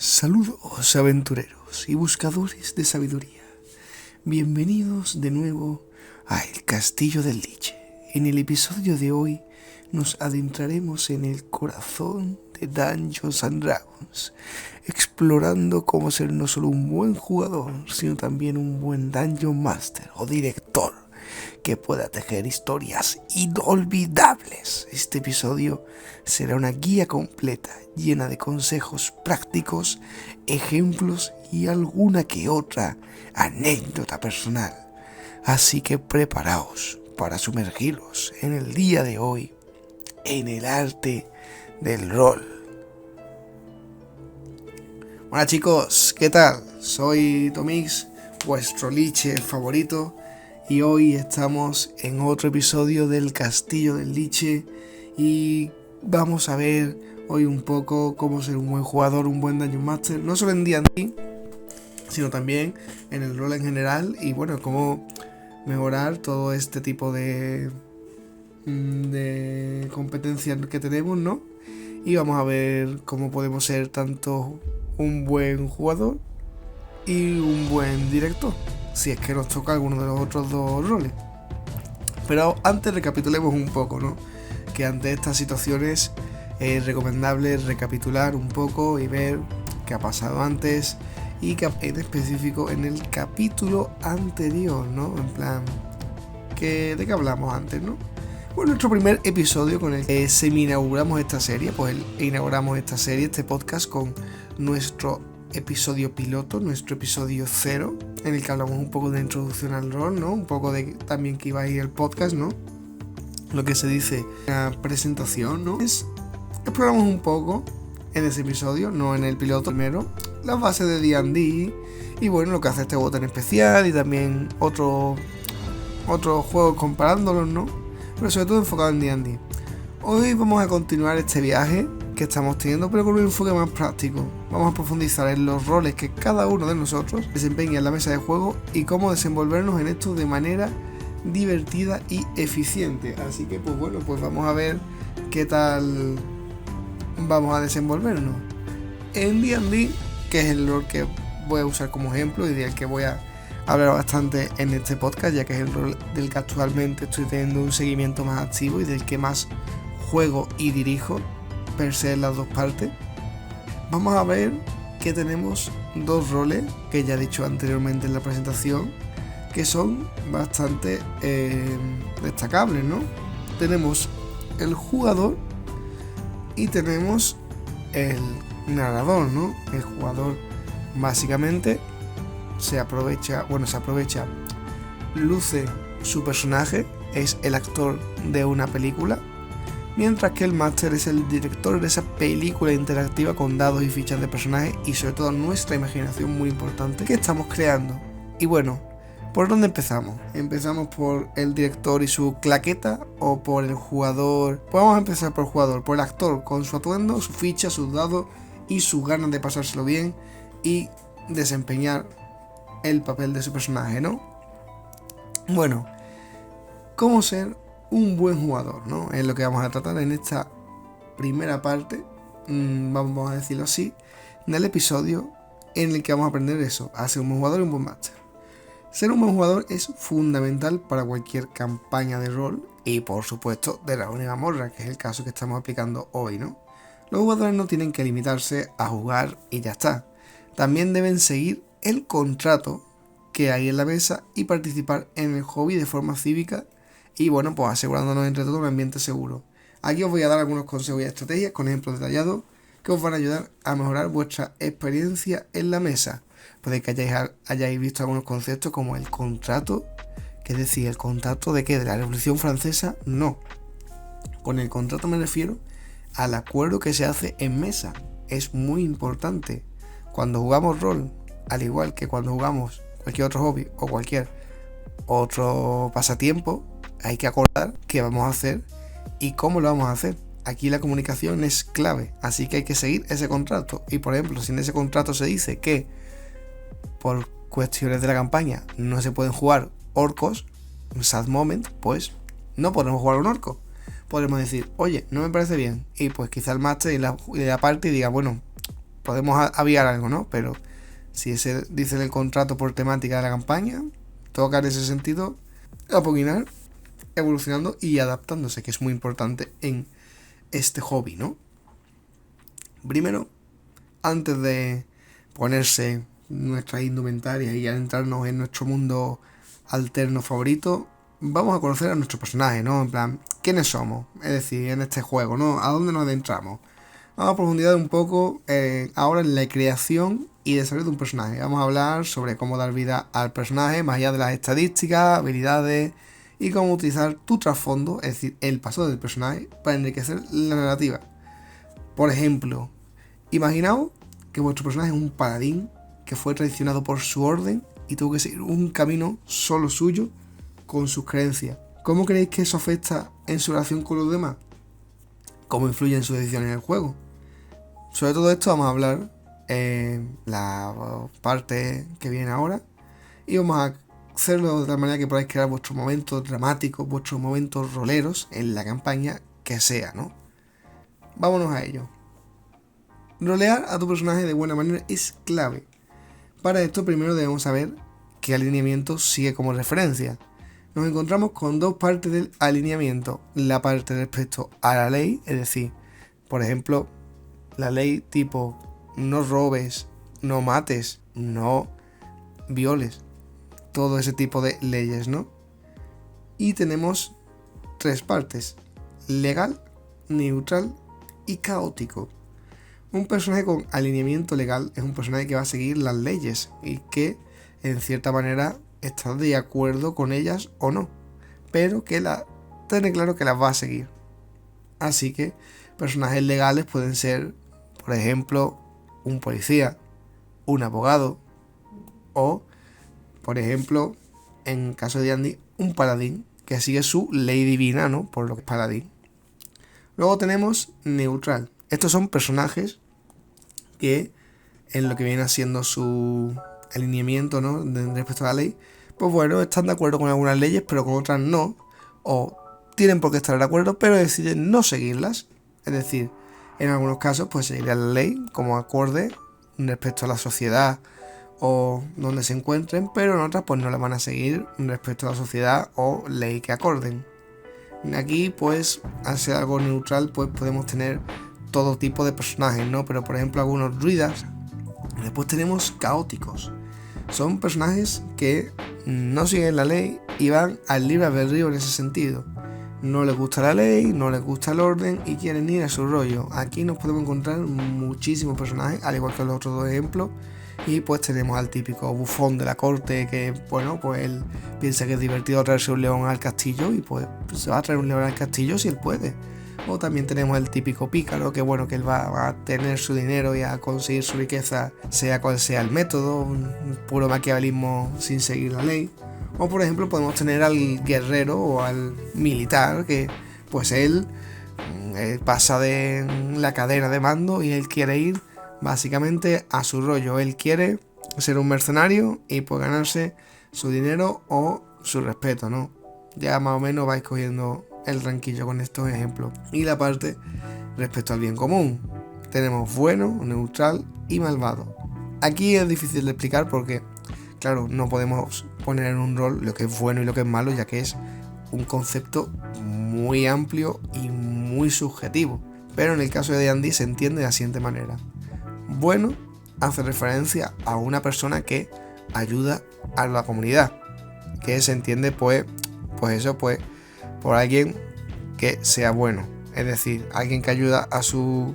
Saludos aventureros y buscadores de sabiduría. Bienvenidos de nuevo a El Castillo del Liche. En el episodio de hoy nos adentraremos en el corazón de Dungeons and Dragons, explorando cómo ser no solo un buen jugador, sino también un buen Dungeon Master o director que pueda tejer historias inolvidables. Este episodio será una guía completa, llena de consejos prácticos, ejemplos y alguna que otra anécdota personal. Así que preparaos para sumergiros en el día de hoy en el arte del rol. Hola chicos, ¿qué tal? Soy Tomix, vuestro liche favorito. Y hoy estamos en otro episodio del Castillo del Liche y vamos a ver hoy un poco cómo ser un buen jugador, un buen Dungeon Master, no solo en D&D, sino también en el rol en general y bueno, cómo mejorar todo este tipo de competencias que tenemos, ¿no? Y vamos a ver cómo podemos ser tanto un buen jugador y un buen director, si es que nos toca alguno de los otros dos roles. Pero antes recapitulemos un poco, ¿no? Que ante estas situaciones es recomendable recapitular un poco y ver qué ha pasado antes y que en específico en el capítulo anterior, ¿no? En plan, ¿de qué hablamos antes, no? Bueno, nuestro primer episodio con el que inauguramos esta serie, este podcast con nuestro episodio piloto, nuestro episodio 0, en el que hablamos un poco de introducción al rol, ¿no? Un poco de también que iba a ir el podcast, ¿no? Lo que se dice una presentación, ¿no? Exploramos un poco en ese episodio, no en el piloto primero, las bases de D&D y bueno, lo que hace este botón especial y también otros juegos comparándolos, ¿no? Pero sobre todo enfocado en D&D. Hoy vamos a continuar este viaje que estamos teniendo, pero con un enfoque más práctico. Vamos a profundizar en los roles que cada uno de nosotros desempeña en la mesa de juego y cómo desenvolvernos en esto de manera divertida y eficiente. Así que pues bueno, pues vamos a ver qué tal vamos a desenvolvernos. En D&D, que es el rol que voy a usar como ejemplo y del que voy a hablar bastante en este podcast, ya que es el rol del que actualmente estoy teniendo un seguimiento más activo y del que más juego y dirijo per se en las dos partes. Vamos a ver que tenemos dos roles que ya he dicho anteriormente en la presentación que son bastante destacables, ¿no? Tenemos el jugador y tenemos el narrador, ¿no? El jugador básicamente se aprovecha, luce su personaje, es el actor de una película, mientras que el máster es el director de esa película interactiva con dados y fichas de personajes y sobre todo nuestra imaginación muy importante que estamos creando. Y bueno, ¿por dónde empezamos? ¿Empezamos por el director y su claqueta o por el jugador? Pues vamos a empezar por el jugador, por el actor con su atuendo, su ficha, sus dados y sus ganas de pasárselo bien y desempeñar el papel de su personaje, ¿no? Bueno, ¿cómo ser un buen jugador, ¿no? Es lo que vamos a tratar en esta primera parte, vamos a decirlo así, del episodio en el que vamos a aprender eso, a ser un buen jugador y un buen máster. Ser un buen jugador es fundamental para cualquier campaña de rol y por supuesto de la única morra, que es el caso que estamos aplicando hoy, ¿no? Los jugadores no tienen que limitarse a jugar y ya está. También deben seguir el contrato que hay en la mesa y participar en el hobby de forma cívica y bueno, pues asegurándonos entre todos un ambiente seguro. Aquí os voy a dar algunos consejos y estrategias con ejemplos detallados que os van a ayudar a mejorar vuestra experiencia en la mesa. Puede que hayáis visto algunos conceptos como el contrato, que es decir, ¿el contrato de qué? ¿De la Revolución Francesa? No. Con el contrato me refiero al acuerdo que se hace en mesa. Es muy importante. Cuando jugamos rol, al igual que cuando jugamos cualquier otro hobby o cualquier otro pasatiempo, hay que acordar qué vamos a hacer y cómo lo vamos a hacer. Aquí la comunicación es clave, así que hay que seguir ese contrato. Y por ejemplo, si en ese contrato se dice que por cuestiones de la campaña no se pueden jugar orcos, un sad moment, pues no podemos jugar un orco. Podemos decir, oye, no me parece bien. Y pues quizá el máster y la parte diga, bueno, podemos aviar algo, ¿no? Pero si ese dice el contrato por temática de la campaña, toca en ese sentido apoquinar, evolucionando y adaptándose, que es muy importante en este hobby, ¿no? Primero, antes de ponerse nuestra indumentaria y adentrarnos en nuestro mundo alterno favorito, vamos a conocer a nuestro personaje, ¿no? En plan, ¿quiénes somos? Es decir, en este juego, ¿no? ¿A dónde nos adentramos? Vamos a profundizar un poco ahora en la creación y desarrollo de un personaje. Vamos a hablar sobre cómo dar vida al personaje, más allá de las estadísticas, habilidades y cómo utilizar tu trasfondo, es decir, el pasado del personaje, para enriquecer la narrativa. Por ejemplo, imaginaos que vuestro personaje es un paladín que fue traicionado por su orden y tuvo que seguir un camino solo suyo con sus creencias. ¿Cómo creéis que eso afecta en su relación con los demás? ¿Cómo influye en su decisión en el juego? Sobre todo esto vamos a hablar en la parte que viene ahora y vamos a hacerlo de tal manera que podáis crear vuestros momentos dramáticos, vuestros momentos roleros en la campaña que sea, ¿no? Vámonos a ello. Rolear a tu personaje de buena manera es clave. Para esto primero debemos saber qué alineamiento sigue como referencia. Nos encontramos con dos partes del alineamiento. La parte respecto a la ley, es decir, por ejemplo, la ley tipo no robes, no mates, no violes. Todo ese tipo de leyes, ¿no? Y tenemos tres partes: legal, neutral y caótico. Un personaje con alineamiento legal es un personaje que va a seguir las leyes y que, en cierta manera, está de acuerdo con ellas o no, pero que tiene claro que las va a seguir. Así que personajes legales pueden ser, por ejemplo, un policía, un abogado o, por ejemplo, en caso de D&D, un paladín que sigue su ley divina, ¿no? Por lo que es paladín. Luego tenemos neutral. Estos son personajes que, en lo que viene siendo su alineamiento, ¿no? Respecto a la ley, pues bueno, están de acuerdo con algunas leyes, pero con otras no, o tienen por qué estar de acuerdo, pero deciden no seguirlas. Es decir, en algunos casos, pues seguirían la ley como acorde respecto a la sociedad o donde se encuentren, pero en otras, pues no la van a seguir respecto a la sociedad o ley que acorden. Aquí, pues, al ser algo neutral, pues podemos tener todo tipo de personajes, ¿no? Pero, por ejemplo, algunos druidas. Después tenemos caóticos. Son personajes que no siguen la ley y van al libre albedrío en ese sentido. No les gusta la ley, no les gusta el orden y quieren ir a su rollo. Aquí nos podemos encontrar muchísimos personajes, al igual que los otros dos ejemplos. Y pues tenemos al típico bufón de la corte que, bueno, pues él piensa que es divertido traerse un león al castillo y pues se va a traer un león al castillo si él puede. O también tenemos el típico pícaro que, bueno, que él va a tener su dinero y a conseguir su riqueza, sea cual sea el método, un puro maquiavelismo sin seguir la ley. O por ejemplo podemos tener al guerrero o al militar que pues él pasa de la cadena de mando y él quiere ir básicamente a su rollo. Él quiere ser un mercenario y pues ganarse su dinero o su respeto, ¿no? Ya más o menos vais cogiendo el tranquillo con estos ejemplos. Y la parte respecto al bien común. Tenemos bueno, neutral y malvado. Aquí es difícil de explicar porque, claro, no podemos poner en un rol lo que es bueno y lo que es malo, ya que es un concepto muy amplio y muy subjetivo. Pero en el caso de D&D se entiende de la siguiente manera. Bueno hace referencia a una persona que ayuda a la comunidad, que se entiende pues eso, pues por alguien que sea bueno, es decir, alguien que ayuda a su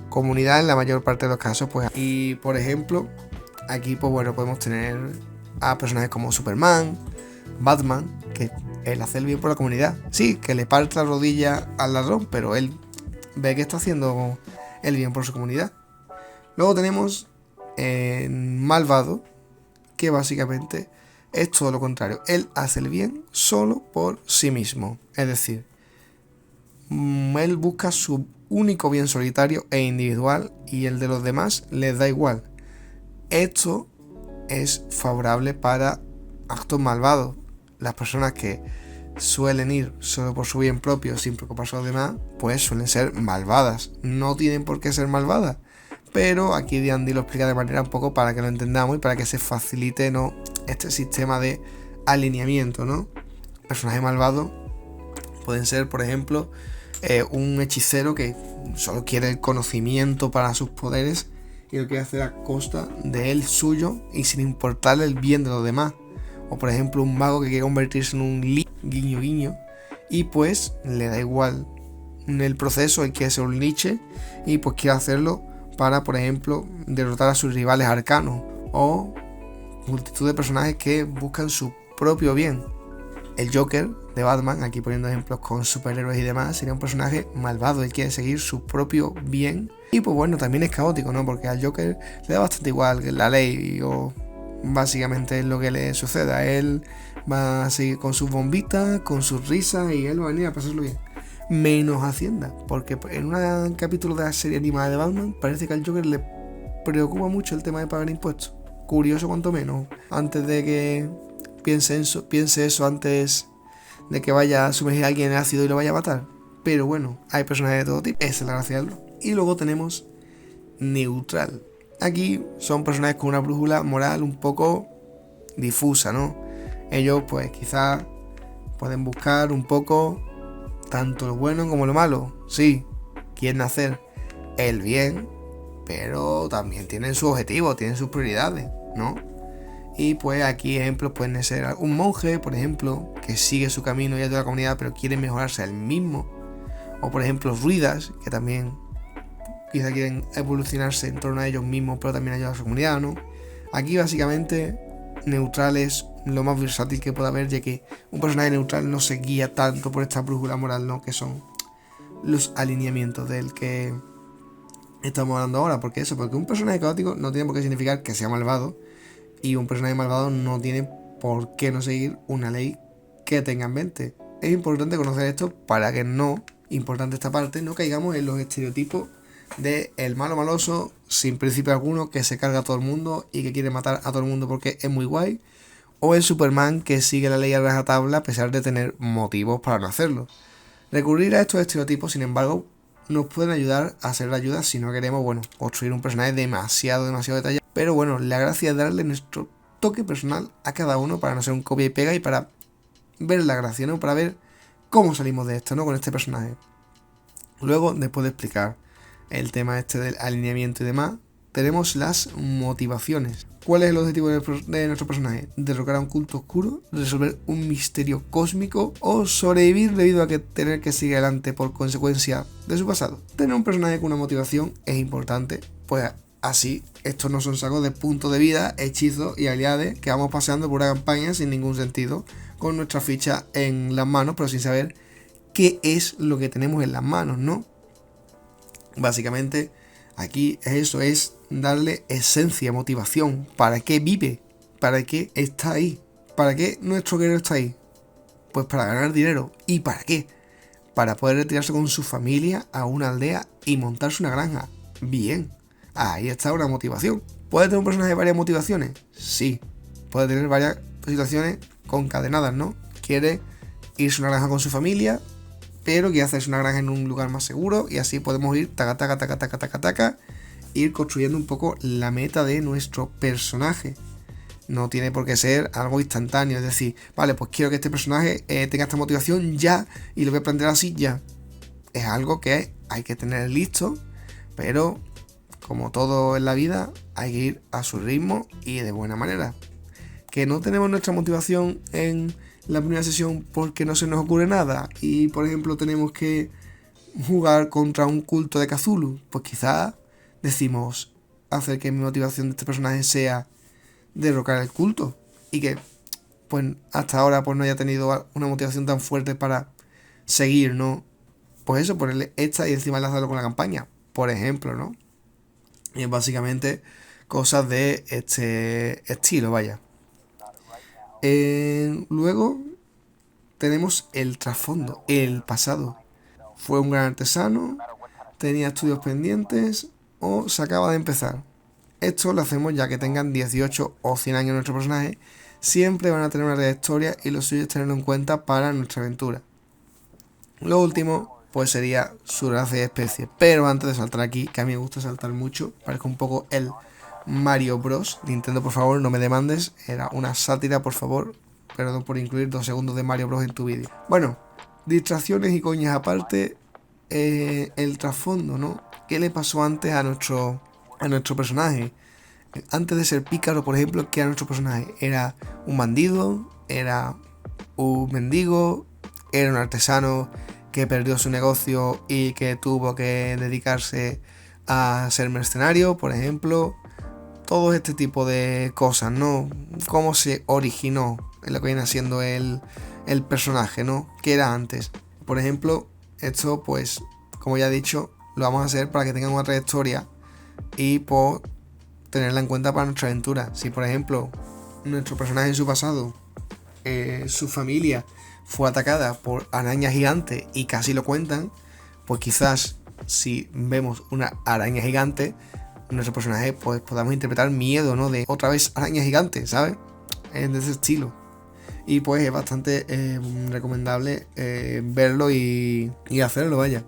comunidad en la mayor parte de los casos, pues. Y por ejemplo, aquí pues bueno, podemos tener a personajes como Superman, Batman, que él hace el bien por la comunidad, sí, que le parte la rodilla al ladrón, pero él ve que está haciendo el bien por su comunidad. Luego tenemos malvado, que básicamente es todo lo contrario. Él hace el bien solo por sí mismo. Es decir, él busca su único bien solitario e individual y el de los demás les da igual. Esto es favorable para actos malvados. Las personas que suelen ir solo por su bien propio sin preocuparse de los demás, pues suelen ser malvadas. No tienen por qué ser malvadas, pero aquí Andy lo explica de manera un poco para que lo entendamos y para que se facilite, ¿no?, este sistema de alineamiento, ¿no? Personajes malvados pueden ser, por ejemplo, un hechicero que solo quiere el conocimiento para sus poderes y lo quiere hacer a costa de él suyo y sin importarle el bien de los demás. O por ejemplo un mago que quiere convertirse en un guiño guiño y pues le da igual el proceso, él quiere ser un liche y pues quiere hacerlo para, por ejemplo, derrotar a sus rivales arcanos, o multitud de personajes que buscan su propio bien. El Joker de Batman, aquí poniendo ejemplos con superhéroes y demás, sería un personaje malvado, él quiere seguir su propio bien y pues bueno, también es caótico, ¿no? Porque al Joker le da bastante igual la ley o básicamente es lo que le suceda. Él va a seguir con sus bombitas, con sus risas y él va a venir a pasarlo bien. Menos Hacienda, porque en un capítulo de la serie animada de Batman parece que al Joker le preocupa mucho el tema de pagar impuestos. Curioso cuanto menos. Antes de que piense eso antes de que vaya a sumergir a alguien en ácido y lo vaya a matar. Pero bueno, hay personajes de todo tipo. Esa es la gracia del juego. Y luego tenemos Neutral. Aquí son personajes con una brújula moral un poco difusa, ¿no? Ellos pues quizás pueden buscar un poco tanto lo bueno como lo malo. Sí, quieren hacer el bien, pero también tienen sus objetivos, tienen sus prioridades, ¿no? Y pues aquí ejemplos pueden ser un monje, por ejemplo, que sigue su camino y ayuda a la comunidad, pero quiere mejorarse a él mismo. O por ejemplo druidas, que también quizá quieren evolucionarse en torno a ellos mismos, pero también ayudar a su comunidad, ¿no? Aquí básicamente neutral es lo más versátil que pueda haber, ya que un personaje neutral no se guía tanto por esta brújula moral, ¿no?, que son los alineamientos del que estamos hablando ahora. Porque un personaje caótico no tiene por qué significar que sea malvado, y un personaje malvado no tiene por qué no seguir una ley que tenga en mente. Es importante conocer esto para que importante esta parte, no caigamos en los estereotipos de el malo maloso sin principio alguno que se carga a todo el mundo y que quiere matar a todo el mundo porque es muy guay, o el Superman que sigue la ley a rajatabla a pesar de tener motivos para no hacerlo. Recurrir a estos estereotipos, sin embargo, nos pueden ayudar a ser de ayuda si no queremos, construir un personaje demasiado detallado. Pero bueno, la gracia es darle nuestro toque personal a cada uno para no ser un copia y pega y para ver la gracia, ¿no? Para ver cómo salimos de esto, ¿no?, con este personaje. Luego, después de explicar el tema del alineamiento y demás, tenemos las motivaciones. ¿Cuál es el objetivo de nuestro personaje? Derrocar a un culto oscuro, resolver un misterio cósmico o sobrevivir debido a tener que seguir adelante por consecuencia de su pasado. Tener un personaje con una motivación es importante, pues así estos no son sacos de puntos de vida, hechizos y habilidades que vamos paseando por una campaña sin ningún sentido, con nuestra ficha en las manos, pero sin saber qué es lo que tenemos en las manos, ¿no? Básicamente aquí es darle esencia, motivación. ¿Para qué vive? ¿Para qué está ahí? ¿Para qué nuestro guerrero está ahí? Pues para ganar dinero. ¿Y para qué? Para poder retirarse con su familia a una aldea y montarse una granja. Bien, ahí está una motivación. ¿Puede tener un personaje varias motivaciones? Sí, puede tener varias situaciones concadenadas, ¿no? Quiere irse a una granja con su familia, pero quiere hacerse una granja en un lugar más seguro, y así podemos ir ir construyendo un poco la meta de nuestro personaje. No tiene por qué ser algo instantáneo, es decir, vale, pues quiero que este personaje tenga esta motivación ya y lo voy a plantear así ya. Es algo que hay que tener listo, pero como todo en la vida hay que ir a su ritmo y de buena manera. Que no tenemos nuestra motivación en la primera sesión porque no se nos ocurre nada y por ejemplo tenemos que jugar contra un culto de Cthulhu, pues quizás decimos hacer que mi motivación de este personaje sea derrocar el culto y que pues hasta ahora pues no haya tenido una motivación tan fuerte para seguir, ¿no? Pues eso, ponerle esta y encima enlazarlo con la campaña, por ejemplo, ¿no? Y es básicamente cosas de este estilo, vaya. Luego tenemos el trasfondo, el pasado. Fue un gran artesano, tenía estudios pendientes o se acaba de empezar. Esto lo hacemos ya que tengan 18 o 100 años nuestro personaje. Siempre van a tener una trayectoria y lo suyo es tenerlo en cuenta para nuestra aventura. Lo último pues sería su raza y especie. Pero antes de saltar aquí, que a mí me gusta saltar mucho, parezco un poco el Mario Bros. Nintendo, por favor, no me demandes, era una sátira, por favor, perdón por incluir 2 segundos de Mario Bros. En tu vídeo. Bueno, distracciones y coñas aparte, el trasfondo, ¿no? ¿Qué le pasó antes a nuestro personaje? Antes de ser pícaro, por ejemplo, ¿qué era nuestro personaje? Era un bandido, era un mendigo, era un artesano que perdió su negocio y que tuvo que dedicarse a ser mercenario, por ejemplo. Todo este tipo de cosas, ¿no? Cómo se originó en lo que viene siendo el personaje, ¿no? ¿Qué era antes? Por ejemplo, esto, pues, como ya he dicho, lo vamos a hacer para que tengan una trayectoria y por tenerla en cuenta para nuestra aventura. Si, por ejemplo, nuestro personaje en su pasado, su familia fue atacada por arañas gigantes y casi lo cuentan, pues quizás si vemos una araña gigante, nuestro personaje pues podamos interpretar miedo, ¿no? De otra vez araña gigante, ¿sabes? De ese estilo. Y pues es bastante recomendable verlo y hacerlo, vaya.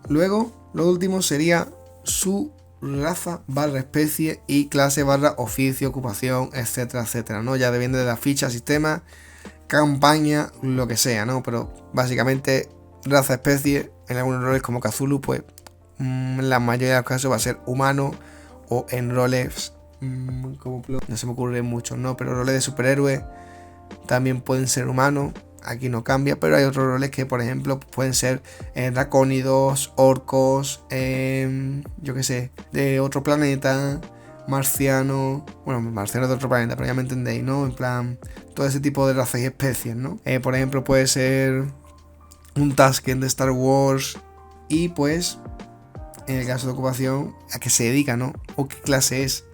Luego, lo último sería su raza / especie y clase / oficio, ocupación, etcétera, etcétera, ¿no? Ya depende de la ficha, sistema, campaña, lo que sea, ¿no? Pero básicamente raza, especie, en algunos roles como Cthulhu, pues en la mayoría de los casos va a ser humano, o en roles como no se me ocurren muchos, ¿no? Pero roles de superhéroe también pueden ser humanos. Aquí no cambia, pero hay otros roles que, por ejemplo, pueden ser dracónidos, orcos, yo qué sé, de otro planeta, marciano. Bueno, marciano de otro planeta, pero ya me entendéis, ¿no? En plan, todo ese tipo de razas y especies, ¿no? Por ejemplo, puede ser un Tusken de Star Wars. Y pues, en el caso de ocupación, a qué se dedica, ¿no? O qué clase es.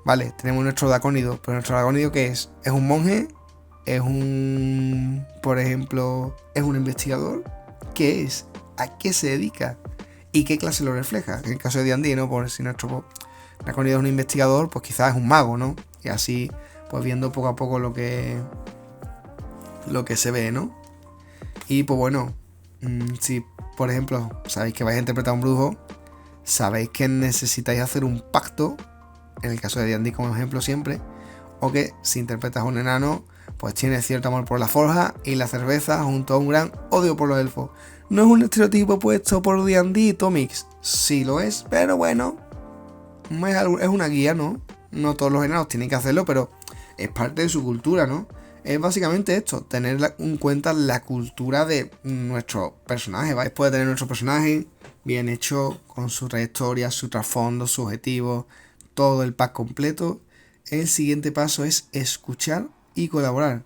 Vale, tenemos nuestro dracónido, pero nuestro dracónido, ¿qué es? ¿Es un monje? ¿Es un, por ejemplo, es un investigador? ¿Qué es? ¿A qué se dedica? ¿Y qué clase lo refleja? En el caso de D&D, ¿no? Por si nuestro dracónido es un investigador, pues quizás es un mago, ¿no? Y así, pues viendo poco a poco lo que se ve, ¿no? Y pues bueno, si por ejemplo sabéis que vais a interpretar a un brujo, sabéis que necesitáis hacer un pacto, en el caso de D&D como ejemplo siempre, o que si interpretas a un enano, pues tiene cierto amor por la forja y la cerveza junto a un gran odio por los elfos. No es un estereotipo puesto por D&D y Tomix, sí lo es, pero bueno, es una guía, ¿no? No todos los enanos tienen que hacerlo, pero es parte de su cultura, ¿no? Es básicamente esto, tener en cuenta la cultura de nuestro personaje, ¿vale? Después de tener nuestro personaje bien hecho, con su trayectoria, su trasfondo, su objetivo, todo el pack completo, el siguiente paso es escuchar y colaborar.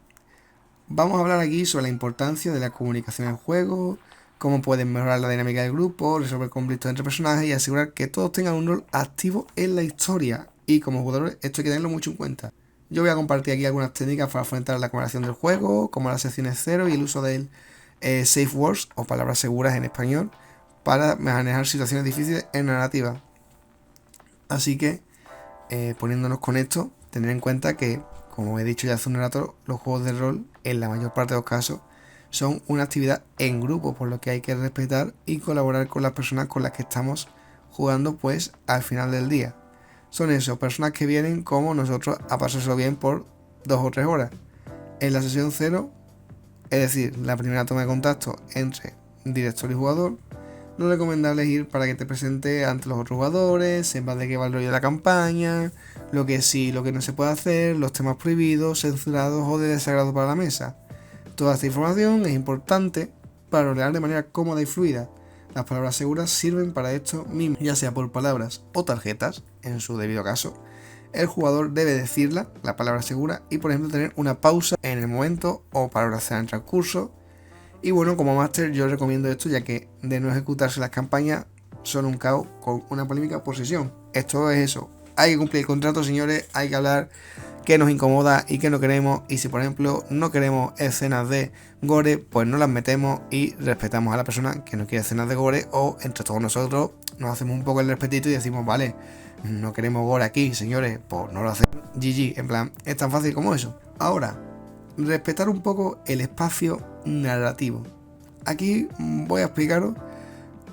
Vamos a hablar aquí sobre la importancia de la comunicación en el juego, cómo pueden mejorar la dinámica del grupo, resolver conflictos entre personajes y asegurar que todos tengan un rol activo en la historia. Y como jugadores esto hay que tenerlo mucho en cuenta. Yo voy a compartir aquí algunas técnicas para afrontar la conversación del juego, como las secciones 0 y el uso del safe words o palabras seguras en español para manejar situaciones difíciles en narrativa. Así que, poniéndonos con esto, tener en cuenta que, como he dicho ya hace un rato, los juegos de rol, en la mayor parte de los casos, son una actividad en grupo, por lo que hay que respetar y colaborar con las personas con las que estamos jugando, pues, al final del día. Son eso, personas que vienen como nosotros a pasárselo bien por 2 o 3 horas. En la sesión 0, es decir, la primera toma de contacto entre director y jugador, lo recomendable es ir para que te presente ante los otros jugadores, sepas de qué va el rollo de la campaña, lo que sí, lo que no se puede hacer, los temas prohibidos, censurados o de desagrado para la mesa. Toda esta información es importante para rolear de manera cómoda y fluida. Las palabras seguras sirven para esto mismo, ya sea por palabras o tarjetas, en su debido caso. El jugador debe decirla, la palabra segura, y por ejemplo tener una pausa en el momento o para hacer el transcurso. Y bueno, como máster yo recomiendo esto, ya que de no ejecutarse las campañas son un caos con una polémica por sesión. Esto es eso, hay que cumplir el contrato, señores, hay que hablar qué nos incomoda y qué no queremos, y si por ejemplo no queremos escenas de gore, pues no las metemos y respetamos a la persona que no quiere escenas de gore, o entre todos nosotros nos hacemos un poco el respetito y decimos, vale, no queremos gore aquí, señores, pues no lo hacemos. GG, en plan, es tan fácil como eso. Ahora, respetar un poco el espacio narrativo. Aquí voy a explicaros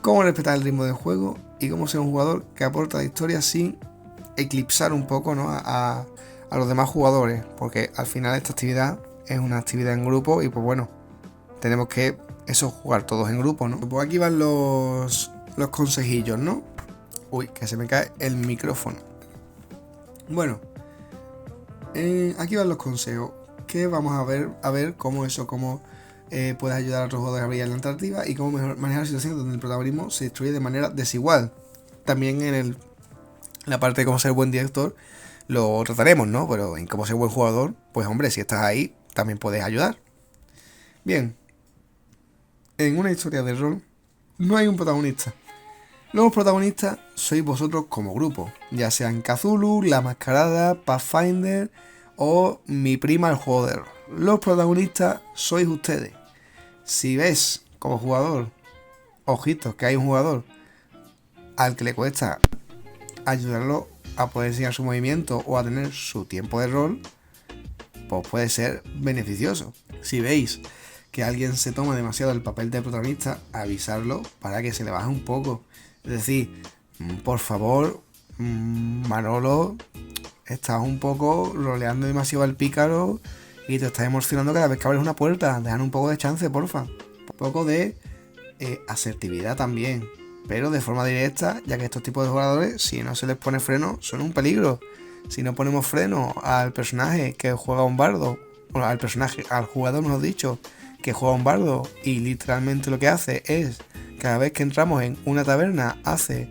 cómo respetar el ritmo del juego y cómo ser un jugador que aporta la historia sin eclipsar un poco, ¿no?, a los demás jugadores, porque al final esta actividad es una actividad en grupo y pues bueno, tenemos que jugar todos en grupo, ¿no? Pues aquí van los consejillos, ¿no? Uy, que se me cae el micrófono. Bueno, aquí van los consejos que vamos a ver cómo puedes ayudar a otros jugadores a brillar en la narrativa y cómo manejar situaciones donde el protagonismo se distribuye de manera desigual. También en la parte de cómo ser buen director lo trataremos, ¿no? Pero en cómo ser buen jugador, pues hombre, si estás ahí, también puedes ayudar. Bien, en una historia de rol no hay un protagonista. Los protagonistas sois vosotros como grupo, ya sea en Cthulhu, La Mascarada, Pathfinder o Mi Prima el juego de rol. Los protagonistas sois ustedes. Si ves como jugador, ojitos, que hay un jugador al que le cuesta ayudarlo a poder enseñar su movimiento o a tener su tiempo de rol, pues puede ser beneficioso. Si veis que alguien se toma demasiado el papel de protagonista, avisarlo para que se le baje un poco. Es decir, por favor, Manolo, estás un poco roleando demasiado al pícaro y te estás emocionando cada vez que abres una puerta. Dejan un poco de chance, porfa. Un poco de asertividad también, pero de forma directa, ya que estos tipos de jugadores, si no se les pone freno, son un peligro. Si no ponemos freno al personaje que juega un bardo, bueno, al jugador, mejor dicho, que juega un bardo y literalmente lo que hace es, cada vez que entramos en una taberna, hace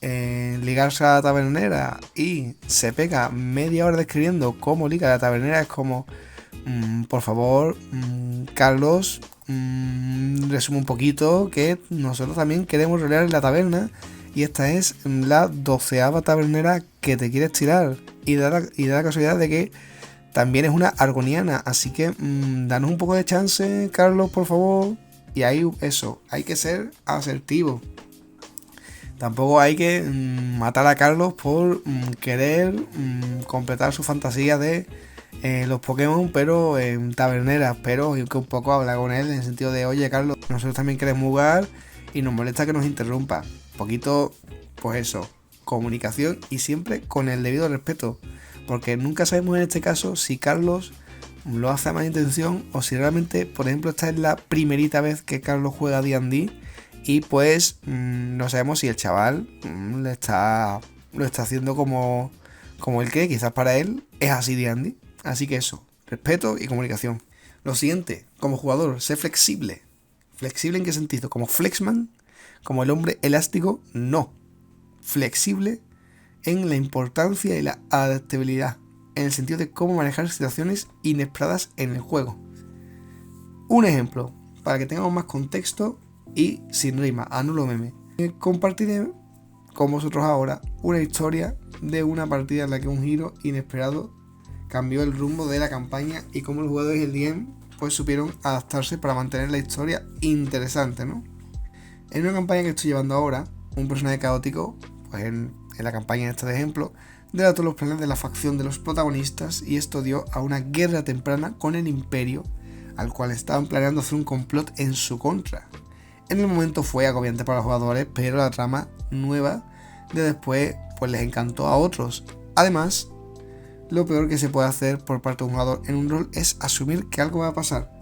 ligarse a la tabernera y se pega media hora describiendo cómo liga a la tabernera. Es como, por favor, Carlos, resume un poquito que nosotros también queremos rolear en la taberna y esta es la 12ª tabernera que te quieres tirar y da la casualidad de que también es una argoniana, así que danos un poco de chance, Carlos, por favor. Y ahí hay que ser asertivo. Tampoco hay que matar a Carlos por querer completar su fantasía de los Pokémon, pero en taberneras, pero que un poco habla con él en el sentido de, oye, Carlos, nosotros también queremos jugar y nos molesta que nos interrumpa. Un poquito, pues eso, comunicación y siempre con el debido respeto, porque nunca sabemos en este caso si Carlos lo hace a mala intención o si realmente, por ejemplo, esta es la primerita vez que Carlos juega D&D y pues no sabemos si el chaval lo está haciendo como él cree. Quizás para él es así D&D. Así que eso, respeto y comunicación. Lo siguiente, como jugador, sé flexible. ¿Flexible en qué sentido? ¿Como Flexman? ¿Como el hombre elástico? No. Flexible en la importancia y la adaptabilidad, en el sentido de cómo manejar situaciones inesperadas en el juego. Un ejemplo, para que tengamos más contexto y sin rima, anulo meme. Compartiré con vosotros ahora una historia de una partida en la que un giro inesperado cambió el rumbo de la campaña y cómo los jugadores y el DM pues supieron adaptarse para mantener la historia interesante, ¿no? En una campaña que estoy llevando ahora, un personaje caótico, pues en la campaña esta de ejemplo, delató los planes de la facción de los protagonistas y esto dio a una guerra temprana con el Imperio, al cual estaban planeando hacer un complot en su contra. En el momento fue agobiante para los jugadores, pero la trama nueva de después pues les encantó a otros. Además, lo peor que se puede hacer por parte de un jugador en un rol es asumir que algo va a pasar.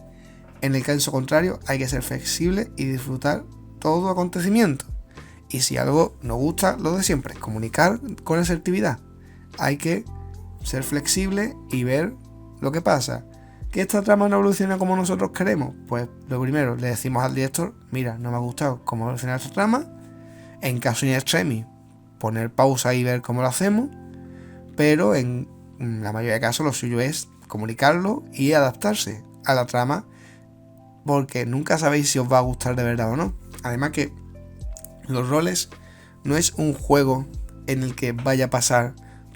En el caso contrario, hay que ser flexible y disfrutar todo acontecimiento. Y si algo nos gusta, lo de siempre, comunicar con asertividad. Hay que ser flexible y ver lo que pasa. ¿Que esta trama no evoluciona como nosotros queremos? Pues lo primero, le decimos al director, mira, no me ha gustado cómo evoluciona esta trama. En caso in extremis, poner pausa y ver cómo lo hacemos. Pero en la mayoría de casos lo suyo es comunicarlo y adaptarse a la trama, porque nunca sabéis si os va a gustar de verdad o no. Además que los roles no es un juego en el que vaya a pasar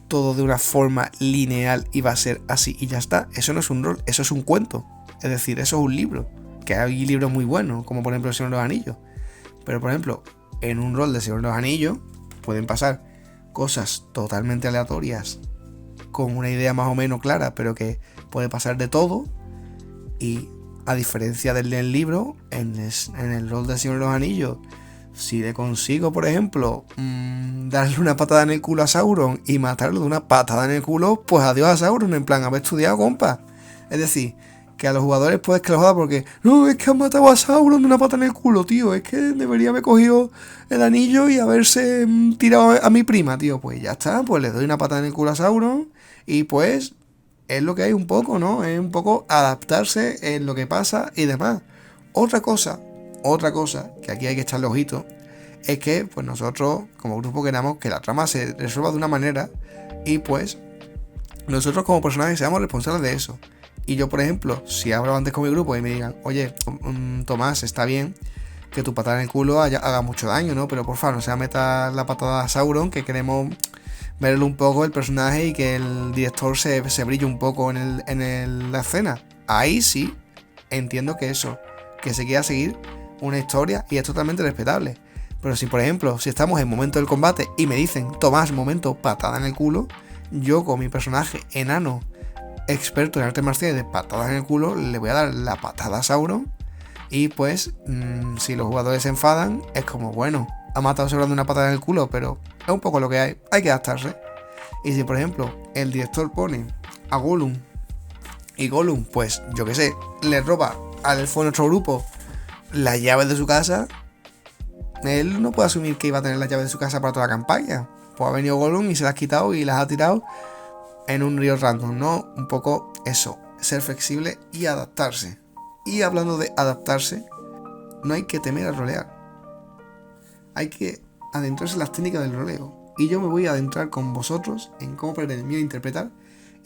todo de una forma lineal y va a ser así y ya está. Eso no es un rol, eso es un cuento. Es decir, eso es un libro. Que hay libros muy buenos, como por ejemplo El Señor de los Anillos. Pero por ejemplo, en un rol de Señor de los Anillos pueden pasar cosas totalmente aleatorias con una idea más o menos clara, pero que puede pasar de todo. Y a diferencia del libro, en el rol de Señor de los Anillos si le consigo, por ejemplo, darle una patada en el culo a Sauron y matarlo de una patada en el culo, pues adiós a Sauron, en plan, haber estudiado, compa. Es decir, que a los jugadores puedes que lo joda porque no, es que han matado a Sauron de una pata en el culo, tío. Es que debería haber cogido el anillo y haberse tirado a mi prima, tío. Pues ya está, pues le doy una pata en el culo a Sauron y pues es lo que hay un poco, ¿no? Es un poco adaptarse en lo que pasa y demás. Otra cosa, que aquí hay que echarle ojito, es que pues nosotros como grupo queramos que la trama se resuelva de una manera y pues nosotros como personajes seamos responsables de eso. Y yo, por ejemplo, si hablo antes con mi grupo y me digan, oye, Tomás, está bien que tu patada en el culo haga mucho daño, ¿no? Pero por favor, no se meta la patada a Sauron, que queremos verle un poco el personaje y que el director se brille un poco en la escena. Ahí sí entiendo que eso, que se quiera seguir una historia y es totalmente respetable. Pero si, por ejemplo, si estamos en momento del combate y me dicen, Tomás, momento, patada en el culo, yo con mi personaje enano, experto en artes marciales de patadas en el culo, le voy a dar la patada a Sauron y pues si los jugadores se enfadan es como, bueno, ha matado a Sauron de una patada en el culo, pero es un poco lo que hay que adaptarse. Y si por ejemplo el director pone a Gollum y Gollum, pues yo que sé, le roba al elfo de nuestro grupo las llaves de su casa, él no puede asumir que iba a tener las llaves de su casa para toda la campaña. Pues ha venido Gollum y se las ha quitado y las ha tirado en un río random, ¿no? Un poco eso, ser flexible y adaptarse. Y hablando de adaptarse, no hay que temer a rolear. Hay que adentrarse en las técnicas del roleo. Y yo me voy a adentrar con vosotros en cómo perder el miedo a interpretar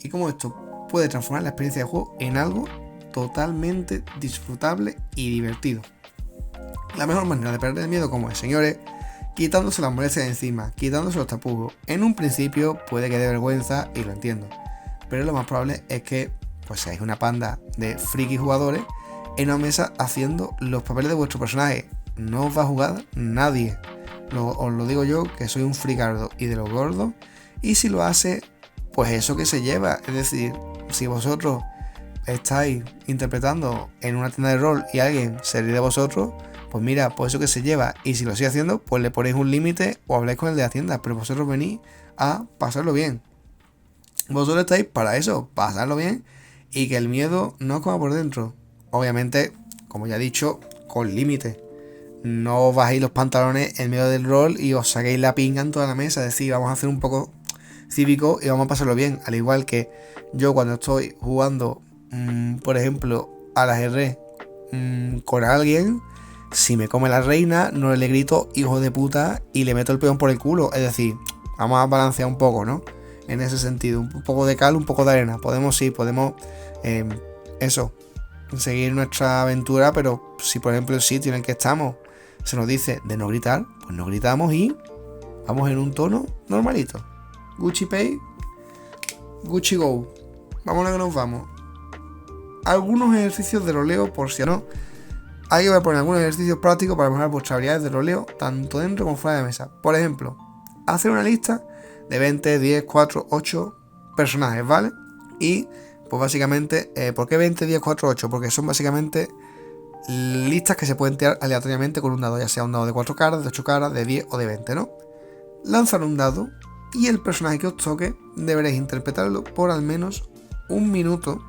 y cómo esto puede transformar la experiencia de juego en algo totalmente disfrutable y divertido. La mejor manera de perder el miedo, como es, señores, quitándose las molestias de encima, quitándose los tapujos. En un principio puede que dé vergüenza y lo entiendo, pero lo más probable es que pues seáis una panda de friki jugadores en una mesa haciendo los papeles de vuestro personaje. No os va a jugar nadie. Os lo digo yo, que soy un fricardo y de los gordos, y si lo hace, pues eso que se lleva. Es decir, si vosotros estáis interpretando en una tienda de rol y alguien se ríe de vosotros, pues mira, pues eso que se lleva. Y si lo sigue haciendo, pues le ponéis un límite o habláis con el de la tienda. Pero vosotros venís a pasarlo bien. Vosotros estáis para eso, pasarlo bien y que el miedo no os coma por dentro. Obviamente, como ya he dicho, con límite. No os bajéis los pantalones en medio del rol y os saquéis la pinga en toda la mesa. Es decir, vamos a hacer un poco cívico y vamos a pasarlo bien. Al igual que yo cuando estoy jugando, por ejemplo, a la GR con alguien, si me come la reina, no le grito hijo de puta y le meto el peón por el culo. Es decir, vamos a balancear un poco, ¿no? En ese sentido, un poco de cal, un poco de arena. Podemos seguir nuestra aventura, pero si por ejemplo el sitio en el que estamos se nos dice de no gritar, pues no gritamos y vamos en un tono normalito. Gucci Pay, Gucci Go. Vámonos que nos vamos. Algunos ejercicios de roleo, por si no. Ahí voy a poner algunos ejercicios prácticos para mejorar vuestras habilidades de roleo, tanto dentro como fuera de mesa. Por ejemplo, hacer una lista de 20, 10, 4, 8 personajes, ¿vale? Y, pues básicamente, ¿por qué 20, 10, 4, 8? Porque son básicamente listas que se pueden tirar aleatoriamente con un dado, ya sea un dado de 4 caras, de 8 caras, de 10 o de 20, ¿no? Lanzar un dado y el personaje que os toque deberéis interpretarlo por al menos un minuto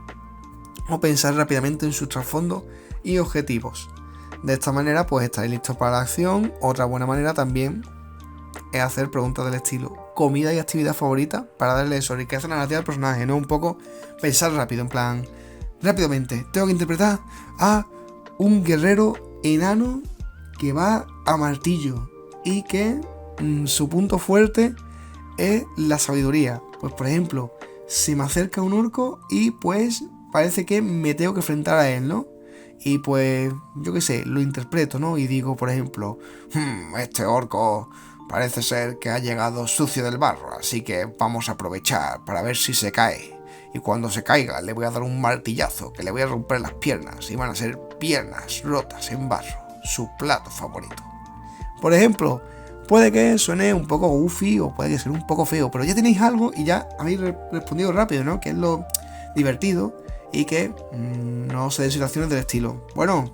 o pensar rápidamente en su trasfondo y objetivos. De esta manera pues estaréis listos para la acción. Otra buena manera también es hacer preguntas del estilo comida y actividad favorita para darle eso, riqueza narrativa al personaje, no un poco pensar rápido, en plan rápidamente, tengo que interpretar a un guerrero enano que va a martillo y que su punto fuerte es la sabiduría. Pues por ejemplo, se me acerca un orco y pues parece que me tengo que enfrentar a él, ¿no? Y pues, yo qué sé, lo interpreto, ¿no? Y digo, por ejemplo, este orco parece ser que ha llegado sucio del barro, así que vamos a aprovechar para ver si se cae. Y cuando se caiga le voy a dar un martillazo que le voy a romper las piernas y van a ser piernas rotas en barro, su plato favorito. Por ejemplo, puede que suene un poco goofy o puede que sea un poco feo, pero ya tenéis algo y ya habéis respondido rápido, ¿no? Que es lo divertido y que no se den situaciones del estilo. Bueno,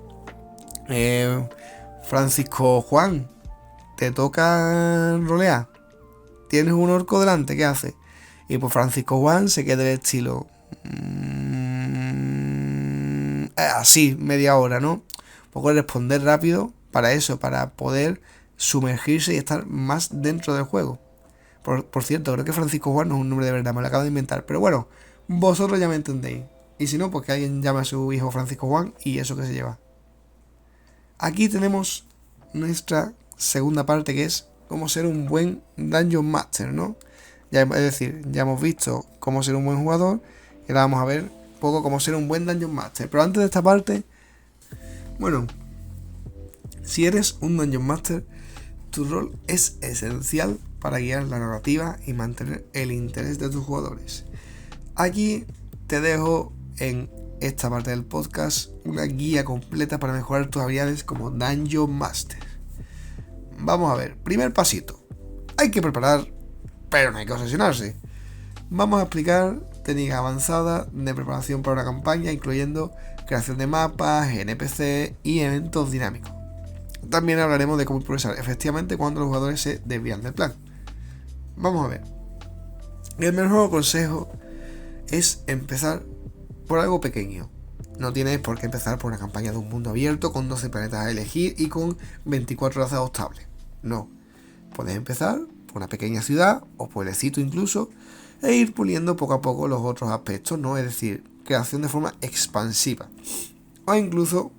Francisco Juan, te toca rolear, tienes un orco delante, ¿qué hace? Y pues Francisco Juan se queda del estilo así, media hora, ¿no? Un poco responder rápido para eso, para poder sumergirse y estar más dentro del juego. Por cierto, creo que Francisco Juan no es un nombre de verdad, me lo acabo de inventar. Pero bueno, vosotros ya me entendéis. Y si no, pues que alguien llame a su hijo Francisco Juan y eso que se lleva. Aquí tenemos nuestra segunda parte, que es cómo ser un buen Dungeon Master, ¿no? Es decir, ya hemos visto cómo ser un buen jugador y ahora vamos a ver un poco cómo ser un buen Dungeon Master. Pero antes de esta parte, bueno, si eres un Dungeon Master, tu rol es esencial para guiar la narrativa y mantener el interés de tus jugadores. Aquí te dejo en esta parte del podcast una guía completa para mejorar tus habilidades como Dungeon Master. Vamos a ver, primer pasito. Hay que preparar, pero no hay que obsesionarse. Vamos a explicar técnicas avanzadas de preparación para una campaña, incluyendo creación de mapas, NPC y eventos dinámicos. También hablaremos de cómo progresar efectivamente cuando los jugadores se desvían del plan. Vamos a ver. El mejor consejo es empezar por algo pequeño. No tienes por qué empezar por una campaña de un mundo abierto con 12 planetas a elegir y con 24 razas adoptables. No. Puedes empezar por una pequeña ciudad o pueblecito incluso e ir puliendo poco a poco los otros aspectos, ¿no? Es decir, creación de forma expansiva. O incluso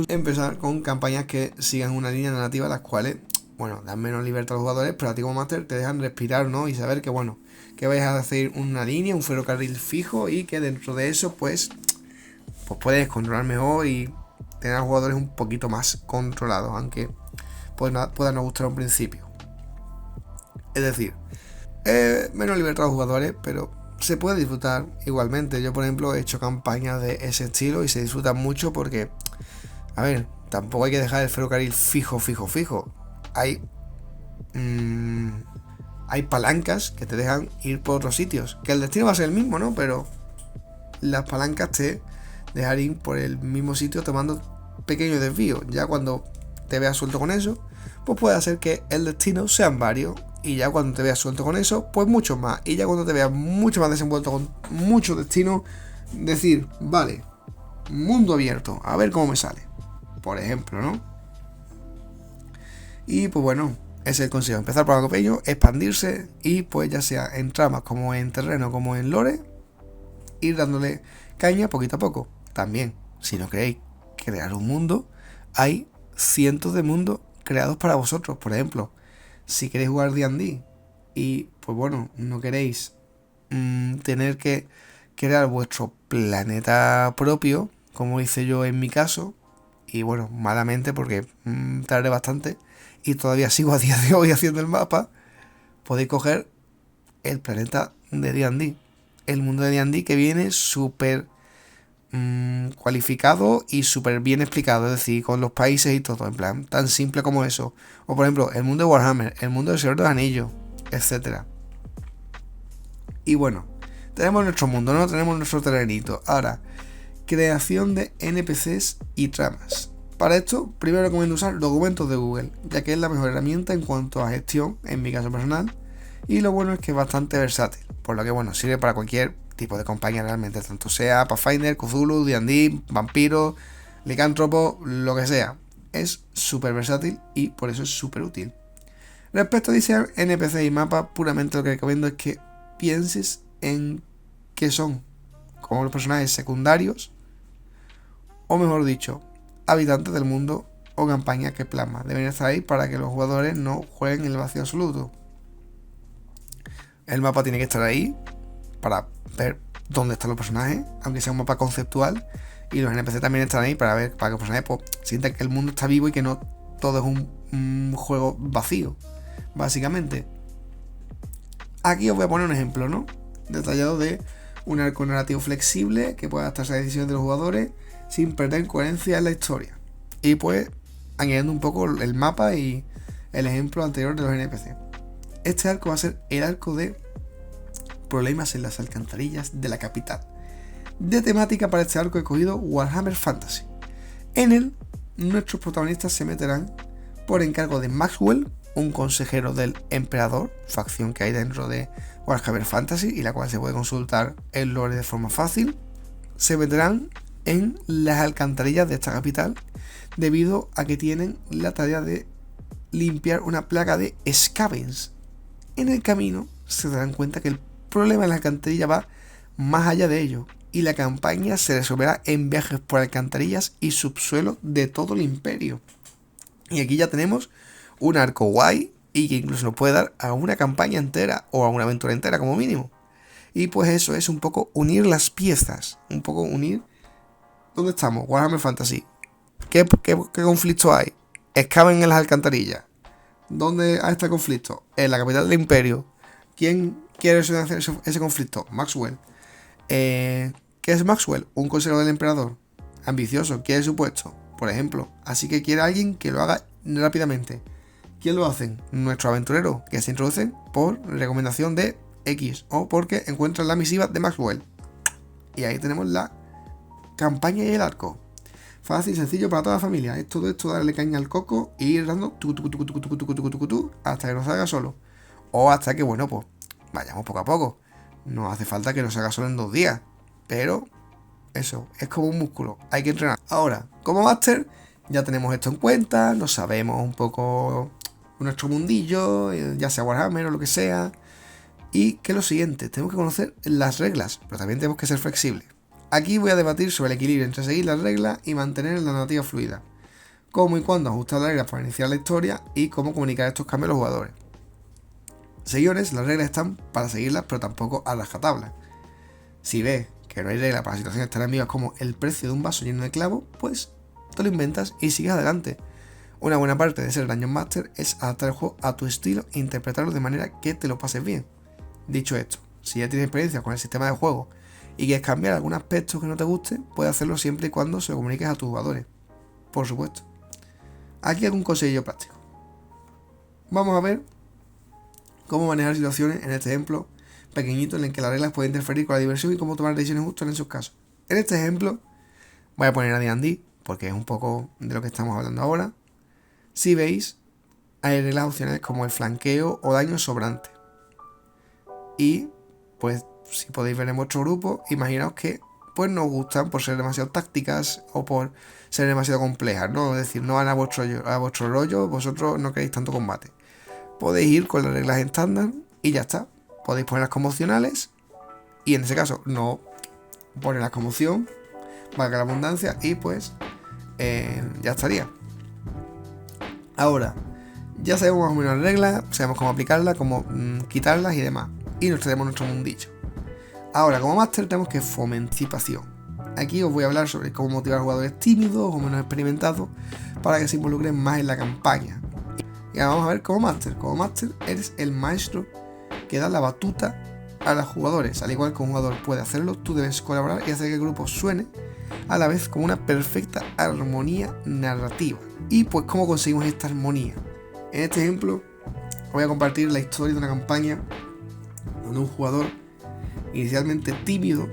empezar con campañas que sigan una línea narrativa, las cuales, bueno, dan menos libertad a los jugadores, pero a ti como máster te dejan respirar, ¿no? Y saber que, bueno, que vais a hacer una línea, un ferrocarril fijo y que dentro de eso, pues puedes controlar mejor y tener a los jugadores un poquito más controlados, aunque pueda no gustar a un principio. Es decir, menos libertad a los jugadores, pero se puede disfrutar igualmente. Yo, por ejemplo, he hecho campañas de ese estilo y se disfrutan mucho porque, a ver, tampoco hay que dejar el ferrocarril fijo. Hay palancas que te dejan ir por otros sitios, que el destino va a ser el mismo, ¿no? Pero las palancas te dejan ir por el mismo sitio tomando pequeños desvíos. Ya cuando te veas suelto con eso, pues puede hacer que el destino sean varios. Y ya cuando te veas suelto con eso, pues muchos más. Y ya cuando te veas mucho más desenvuelto con muchos destinos, decir, vale, mundo abierto, a ver cómo me sale. Por ejemplo, ¿no? Y pues bueno, ese es el consejo. Empezar por algo pequeño, expandirse y pues ya sea en tramas como en terreno como en lore, ir dándole caña poquito a poco. También, si no queréis crear un mundo, hay cientos de mundos creados para vosotros. Por ejemplo, si queréis jugar D&D y pues bueno, no queréis tener que crear vuestro planeta propio, como hice yo en mi caso, y bueno, malamente porque tardé bastante y todavía sigo a día de hoy haciendo el mapa, podéis coger el planeta de D&D, el mundo de D&D, que viene súper cualificado y súper bien explicado, es decir, con los países y todo, en plan, tan simple como eso. O por ejemplo, el mundo de Warhammer, el mundo del Señor de los Anillos, etc. Y bueno, tenemos nuestro mundo, ¿no? Tenemos nuestro terrenito. Ahora, creación de NPCs y tramas. Para esto, primero recomiendo usar documentos de Google, ya que es la mejor herramienta en cuanto a gestión, en mi caso personal, y lo bueno es que es bastante versátil, por lo que bueno, sirve para cualquier tipo de compañía realmente, tanto sea Pathfinder, Cthulhu, D&D, vampiro, licántropo, lo que sea. Es súper versátil y por eso es súper útil. Respecto a diseñar NPC y mapas, puramente lo que recomiendo es que pienses en qué son, como los personajes secundarios, o mejor dicho, habitantes del mundo o campaña que plasma. Deben estar ahí para que los jugadores no jueguen en el vacío absoluto. El mapa tiene que estar ahí para ver dónde están los personajes, aunque sea un mapa conceptual, y los NPC también están ahí para ver, para que los personajes pues, sientan que el mundo está vivo y que no todo es un juego vacío, básicamente. Aquí os voy a poner un ejemplo, ¿no? Detallado de un arco narrativo flexible que pueda adaptarse a las decisiones de los jugadores sin perder coherencia en la historia. Y pues añadiendo un poco el mapa y el ejemplo anterior de los NPC. Este arco va a ser el arco de problemas en las alcantarillas de la capital. De temática para este arco he cogido Warhammer Fantasy. En él, nuestros protagonistas se meterán por encargo de Maxwell, un consejero del emperador, facción que hay dentro de Warhammer Fantasy y la cual se puede consultar el lore de forma fácil. Se meterán en las alcantarillas de esta capital debido a que tienen la tarea de limpiar una plaga de scavens. En el camino se darán cuenta que el problema de la alcantarilla va más allá de ello y la campaña se resolverá en viajes por alcantarillas y subsuelo de todo el imperio. Y aquí ya tenemos un arco guay y que incluso nos puede dar a una campaña entera o a una aventura entera como mínimo. Y pues eso es un poco unir las piezas, un poco unir... ¿Dónde estamos? Warhammer Fantasy. ¿Qué conflicto hay? Excaven en las alcantarillas. ¿Dónde hay este conflicto? En la capital del imperio. ¿Quién quiere solucionar ese conflicto? Maxwell. ¿Qué es Maxwell? Un consejero del emperador. Ambicioso, quiere su puesto, por ejemplo. Así que quiere a alguien que lo haga rápidamente. ¿Quién lo hacen? Nuestro aventurero, que se introducen por recomendación de X o porque encuentran la misiva de Maxwell. Y ahí tenemos la campaña y el arco. Fácil y sencillo para toda la familia. Es todo esto, darle caña al coco y ir dando hasta que nos salga solo. O hasta que, bueno, pues vayamos poco a poco. No hace falta que nos salga solo en 2 días. Pero eso, es como un músculo. Hay que entrenar. Ahora, como máster, ya tenemos esto en cuenta. Nos sabemos un poco nuestro mundillo, ya sea Warhammer o lo que sea. Y que lo siguiente, tenemos que conocer las reglas, pero también tenemos que ser flexibles. Aquí voy a debatir sobre el equilibrio entre seguir las reglas y mantener la narrativa fluida. Cómo y cuándo ajustar las reglas para iniciar la historia y cómo comunicar estos cambios a los jugadores. Señores, las reglas están para seguirlas, pero tampoco a rajatabla. Si ves que no hay regla para situaciones tan ambiguas como el precio de un vaso lleno de clavos, pues te lo inventas y sigues adelante. Una buena parte de ser Dungeon Master es adaptar el juego a tu estilo e interpretarlo de manera que te lo pases bien. Dicho esto, si ya tienes experiencia con el sistema de juego y quieres cambiar algún aspecto que no te guste, puedes hacerlo siempre y cuando se lo comuniques a tus jugadores. Por supuesto. Aquí algún consejillo práctico. Vamos a ver cómo manejar situaciones en este ejemplo pequeñito en el que las reglas pueden interferir con la diversión y cómo tomar decisiones justas en esos casos. En este ejemplo voy a poner a D&D porque es un poco de lo que estamos hablando ahora. Si veis, hay reglas opcionales como el flanqueo o daño sobrante. Y pues si podéis ver en vuestro grupo, imaginaos que pues no os gustan por ser demasiado tácticas o por ser demasiado complejas, ¿no? Es decir, no van a vuestro rollo, vosotros no queréis tanto combate. Podéis ir con las reglas estándar y ya está. Podéis ponerlas como opcionales y en ese caso no ponerlas como opción, valga la abundancia, y pues ya estaría. Ahora, ya sabemos más o menos las reglas, sabemos cómo aplicarlas, cómo quitarlas y demás. Y nos traemos nuestro mundillo. Ahora, como máster tenemos que fomentación. Aquí os voy a hablar sobre cómo motivar a jugadores tímidos o menos experimentados para que se involucren más en la campaña. Y ahora vamos a ver como máster. Como máster eres el maestro que da la batuta a los jugadores. Al igual que un jugador puede hacerlo, tú debes colaborar y hacer que el grupo suene a la vez como una perfecta armonía narrativa. Y pues, ¿cómo conseguimos esta armonía? En este ejemplo, voy a compartir la historia de una campaña donde un jugador inicialmente tímido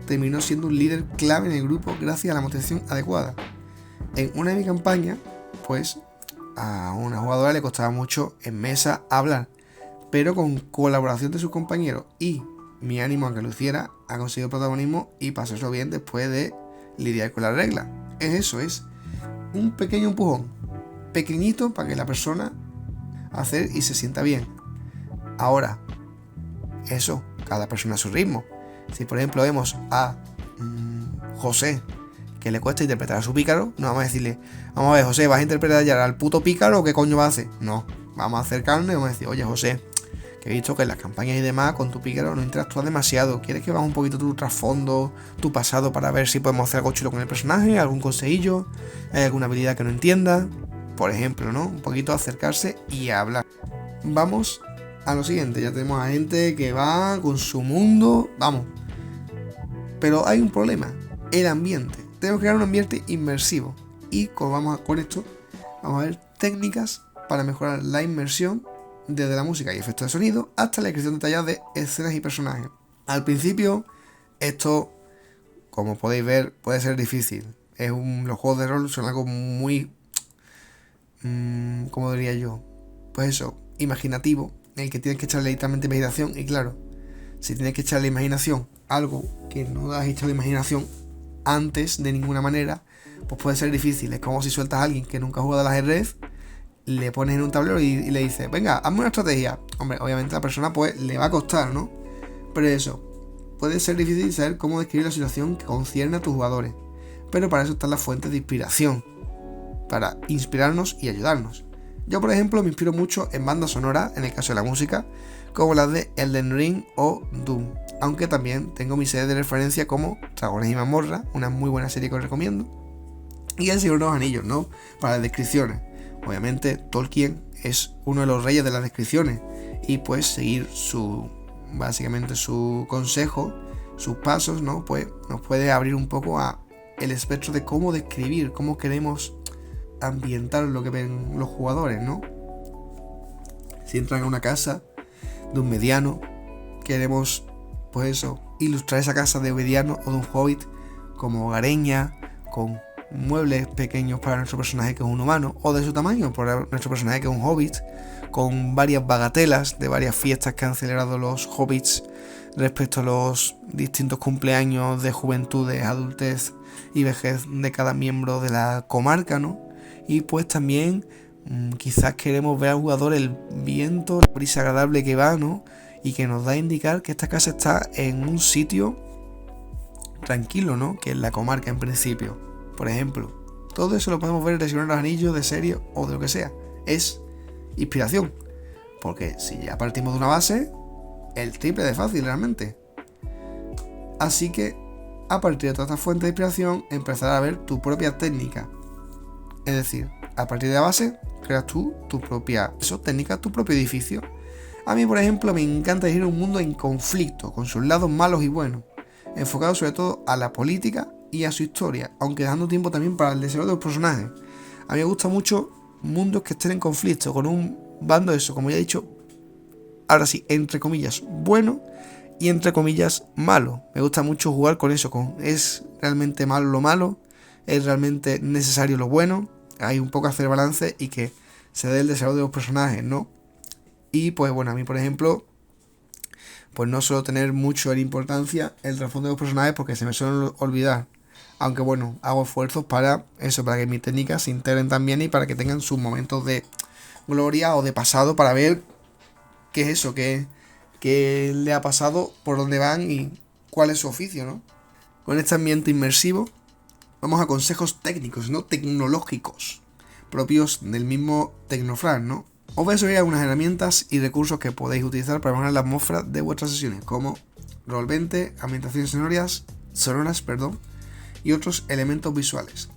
terminó siendo un líder clave en el grupo gracias a la motivación adecuada. En una de mis campañas, pues a una jugadora le costaba mucho en mesa hablar, pero con colaboración de sus compañeros y mi ánimo a que lo hiciera, ha conseguido protagonismo y pasárselo bien después de lidiar con las reglas. Es eso, es un pequeño empujón, pequeñito para que la persona hacer y se sienta bien. Ahora, eso, cada persona a su ritmo. Si por ejemplo vemos a José, que le cuesta interpretar a su pícaro, no vamos a decirle, vamos a ver José, ¿vas a interpretar ya al puto pícaro o qué coño vas a hacer? No, vamos a acercarnos y vamos a decir, oye José, que he visto que en las campañas y demás con tu pícaro no interactúas demasiado, ¿quieres que veamos un poquito tu trasfondo, tu pasado para ver si podemos hacer algo chulo con el personaje, algún consejillo, hay alguna habilidad que no entiendas? Por ejemplo, ¿no? Un poquito acercarse y hablar. Vamos a lo siguiente, ya tenemos a gente que va con su mundo, vamos. Pero hay un problema, el ambiente. Tenemos que crear un ambiente inmersivo. Y con esto, vamos a ver técnicas para mejorar la inmersión desde la música y efectos de sonido hasta la descripción detallada de escenas y personajes. Al principio, esto, como podéis ver, puede ser difícil. Los juegos de rol son algo muy ¿cómo diría yo? Pues eso, imaginativo, en el que tienes que echarle literalmente imaginación. Y claro, si tienes que echarle imaginación algo que no has echado imaginación antes de ninguna manera, pues puede ser difícil. Es como si sueltas a alguien que nunca ha jugado al ajedrez, le pones en un tablero y le dices, venga, hazme una estrategia. Hombre, obviamente a la persona pues le va a costar, ¿no? Pero eso, puede ser difícil saber cómo describir la situación que concierne a tus jugadores. Pero para eso están las fuentes de inspiración, para inspirarnos y ayudarnos. Yo, por ejemplo, me inspiro mucho en bandas sonoras, en el caso de la música, como las de Elden Ring o Doom. Aunque también tengo mis series de referencia como Dragones y Mazmorra, una muy buena serie que os recomiendo. Y El Señor de los Anillos, ¿no? Para las descripciones. Obviamente, Tolkien es uno de los reyes de las descripciones. Y pues seguir básicamente su consejo, sus pasos, ¿no? Pues nos puede abrir un poco a el espectro de cómo describir, cómo queremos ambientar lo que ven los jugadores, ¿no? Si entran a una casa de un mediano, queremos, pues eso, ilustrar esa casa de mediano o de un hobbit como hogareña, con muebles pequeños para nuestro personaje que es un humano, o de su tamaño para nuestro personaje que es un hobbit, con varias bagatelas de varias fiestas que han celebrado los hobbits respecto a los distintos cumpleaños de juventudes, adultez y vejez de cada miembro de la comarca, ¿no? Y pues también quizás queremos ver al jugador el viento, la brisa agradable que va, ¿no? Y que nos da a indicar que esta casa está en un sitio tranquilo, ¿no? Que es la comarca en principio, por ejemplo. Todo eso lo podemos ver en El Señor de los Anillos, de serie o de lo que sea. Es inspiración. Porque si ya partimos de una base, el triple de fácil realmente. Así que, a partir de todas estas fuentes de inspiración, empezarás a ver tu propia técnica. Es decir, a partir de la base, creas tú tu propia técnica, tu propio edificio. A mí, por ejemplo, me encanta ir a un mundo en conflicto, con sus lados malos y buenos, enfocado sobre todo a la política y a su historia, aunque dejando tiempo también para el desarrollo de los personajes. A mí me gustan mucho mundos que estén en conflicto, con un bando de eso, como ya he dicho, ahora sí, entre comillas, bueno y entre comillas, malo. Me gusta mucho jugar con eso, es realmente malo lo malo, es realmente necesario lo bueno. Hay un poco hacer balance y que se dé el desarrollo de los personajes, ¿no? Y pues bueno, a mí por ejemplo, pues no suelo tener mucho en importancia el trasfondo de los personajes porque se me suelen olvidar. Aunque bueno, hago esfuerzos para eso, para que mis técnicas se integren también y para que tengan sus momentos de gloria o de pasado para ver qué es eso, qué le ha pasado, por dónde van y cuál es su oficio, ¿no? Con este ambiente inmersivo vamos a consejos técnicos, no tecnológicos, propios del mismo Tecnofran, ¿no? Os voy a subir algunas herramientas y recursos que podéis utilizar para mejorar la atmósfera de vuestras sesiones, como Roll20, ambientaciones sonoras, y otros elementos visuales.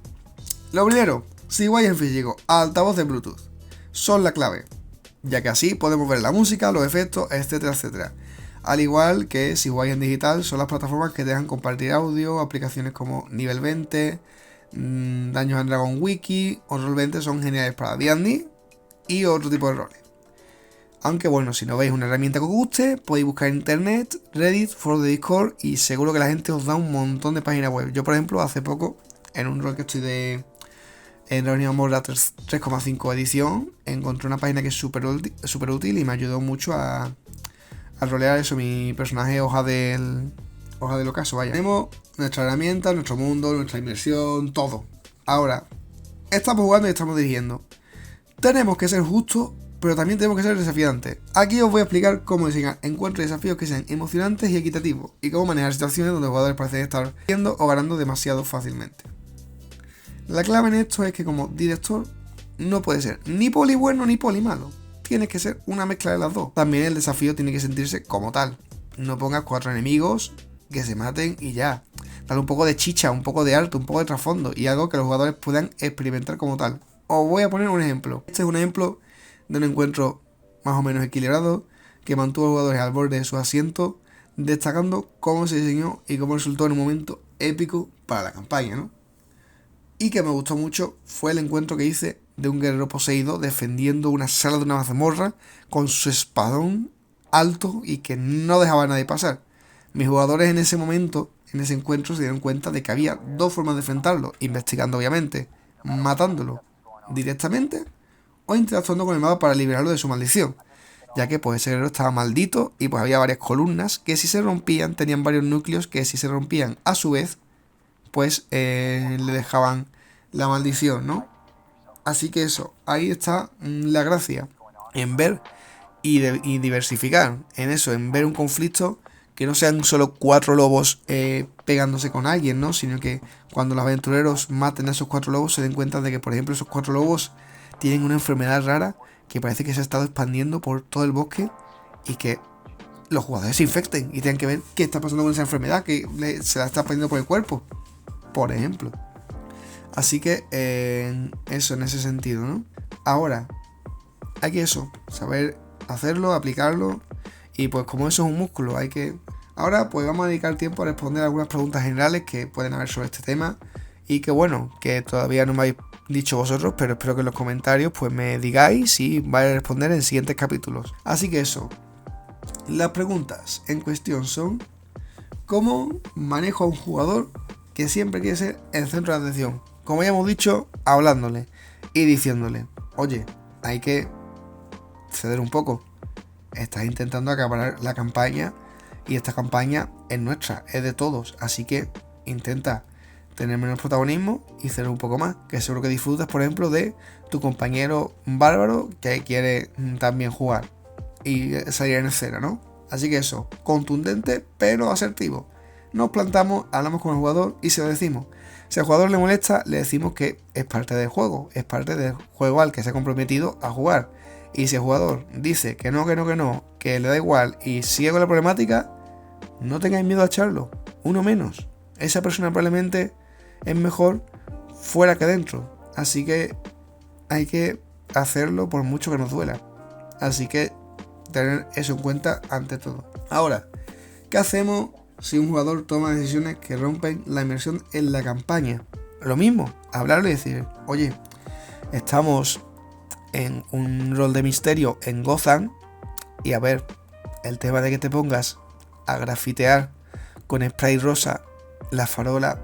Lo primero, si vais en físico, altavoz de Bluetooth, son la clave, ya que así podemos ver la música, los efectos, etcétera, etcétera. Al igual que si jugáis en digital, son las plataformas que te dejan compartir audio, aplicaciones como Nivel 20, Dungeons and Dragons Wiki o Roll20 son geniales para D&D y otro tipo de roles. Aunque bueno, si no veis una herramienta que os guste, podéis buscar en internet, Reddit, foros de Discord y seguro que la gente os da un montón de páginas web. Yo por ejemplo, hace poco, en un rol que estoy en Dragones y Mazmorra 3,5 edición, encontré una página que es súper útil y me ayudó mucho a rolear eso, mi personaje hoja del ocaso, vaya. Tenemos nuestra herramienta, nuestro mundo, nuestra inmersión, todo. Ahora, estamos jugando y estamos dirigiendo. Tenemos que ser justos, pero también tenemos que ser desafiantes. Aquí os voy a explicar cómo diseñar encuentros y desafíos que sean emocionantes y equitativos, y cómo manejar situaciones donde los jugadores parecen estar viendo o ganando demasiado fácilmente. La clave en esto es que como director no puede ser ni poli bueno ni poli malo. Tiene que ser una mezcla de las dos. También el desafío tiene que sentirse como tal. No pongas 4 enemigos que se maten y ya. Dale un poco de chicha, un poco de arte, un poco de trasfondo y algo que los jugadores puedan experimentar como tal. Os voy a poner un ejemplo. Este es un ejemplo de un encuentro más o menos equilibrado que mantuvo a los jugadores al borde de su asiento, destacando cómo se diseñó y cómo resultó en un momento épico para la campaña, ¿no? Y que me gustó mucho fue el encuentro que hice de un guerrero poseído defendiendo una sala de una mazmorra con su espadón alto y que no dejaba a nadie pasar. Mis jugadores en ese momento, en ese encuentro, se dieron cuenta de que había dos formas de enfrentarlo, investigando obviamente, matándolo directamente o interactuando con el mapa para liberarlo de su maldición, ya que pues ese guerrero estaba maldito y pues había varias columnas que si se rompían, tenían varios núcleos que si se rompían a su vez, pues le dejaban la maldición, ¿no? Así que eso, ahí está la gracia, en ver y diversificar, en eso, en ver un conflicto que no sean solo 4 lobos pegándose con alguien, ¿no? Sino que cuando los aventureros maten a esos 4 lobos se den cuenta de que, por ejemplo, esos 4 lobos tienen una enfermedad rara que parece que se ha estado expandiendo por todo el bosque y que los jugadores se infecten y tengan que ver qué está pasando con esa enfermedad que se la está expandiendo por el cuerpo, por ejemplo. Así que eso en ese sentido, ¿no? Ahora, hay que eso, saber hacerlo, aplicarlo, y pues como eso es un músculo, hay que... Ahora pues vamos a dedicar tiempo a responder algunas preguntas generales que pueden haber sobre este tema y que bueno, que todavía no me habéis dicho vosotros, pero espero que en los comentarios pues me digáis si vais a responder en siguientes capítulos. Así que eso, las preguntas en cuestión son: ¿cómo manejo a un jugador que siempre quiere ser el centro de atención? Como ya hemos dicho, hablándole y diciéndole: oye, hay que ceder un poco. Estás intentando acabar la campaña y esta campaña es nuestra, es de todos, así que intenta tener menos protagonismo y ceder un poco más, que seguro que disfrutas, por ejemplo, de tu compañero bárbaro que quiere también jugar y salir en escena, ¿no? Así que eso, contundente pero asertivo. Nos plantamos, hablamos con el jugador y se lo decimos. Si al jugador le molesta, le decimos que es parte del juego, es parte del juego al que se ha comprometido a jugar. Y si el jugador dice que no, que le da igual y sigue con la problemática, no tengáis miedo a echarlo, uno menos. Esa persona probablemente es mejor fuera que dentro. Así que hay que hacerlo por mucho que nos duela. Así que tener eso en cuenta ante todo. Ahora, ¿qué hacemos si un jugador toma decisiones que rompen la inmersión en la campaña? Lo mismo, hablarle y decir: oye, estamos en un rol de misterio en Gotham y a ver, el tema de que te pongas a grafitear con spray rosa la farola,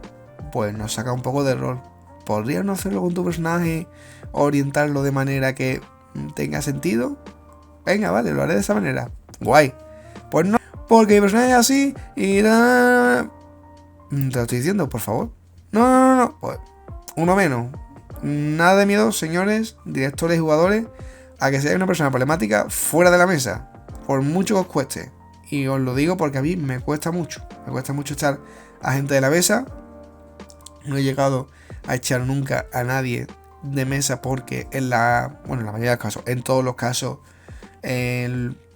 pues nos saca un poco de rol. ¿Podrías no hacerlo con tu personaje? ¿Orientarlo de manera que tenga sentido? Venga, vale, lo haré de esa manera. Guay. Pues no, porque mi personaje es así y... Te lo estoy diciendo, por favor. No. Pues uno menos. Nada de miedo, señores, directores y jugadores, a que seáis una persona problemática fuera de la mesa, por mucho que os cueste. Y os lo digo porque a mí me cuesta mucho. Me cuesta mucho estar a gente de la mesa. No he llegado a echar nunca a nadie de mesa porque en la mayoría de los casos, en todos los casos,